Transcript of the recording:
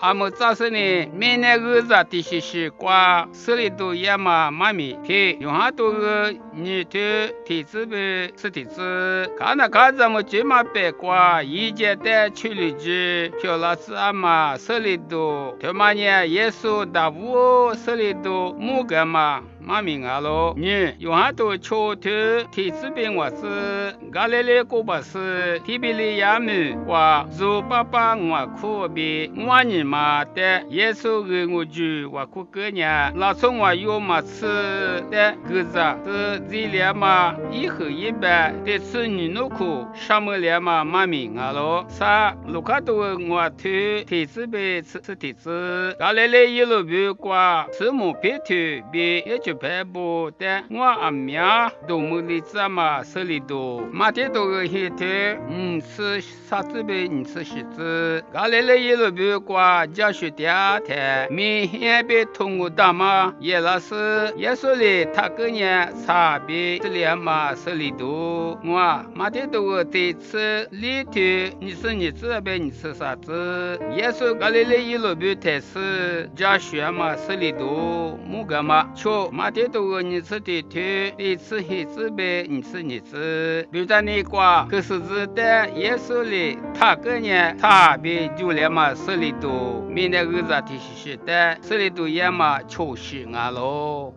阿姆早是呢，明年日子的西西瓜，手里头也嘛妈咪皮，用下多个泥土提子呗，是提子。看那看咱们芝麻白瓜，一节的处理机，漂老师阿妈手里头，他妈呢耶稣大屋手里头木个嘛。妈咪啊喽，你用下多秋头提子饼我是，咖喱喱锅巴是，提比利亚姆哇，做爸爸我苦比，我你妈的耶稣给我住我苦个呢，老从我有嘛吃的个子是这两嘛一盒一百的吃你弄苦，什么两嘛妈咪啊喽，啥卢卡多我头提子饼吃提子，咖喱喱一路不qua，吃木皮头比一就。白布的我阿苗都木里子嘛手里头，马天都个黑头，吃啥子呗？吃西子，俺来了一路不qua教学第二天，明天被通过大嘛，叶老师也说了他个人差别这两嘛手里头，我马天都个对吃里头，你吃呗？你吃啥子？也说俺来了一路不太是教学嘛手里头，木个嘛，瞧。马天都个你吃的头，你吃黑子呗，你吃，比如在那瓜，可是子的耶稣里，他个人他比就连嘛手里头，明天个子提西的，手里头也嘛抽西啊喽。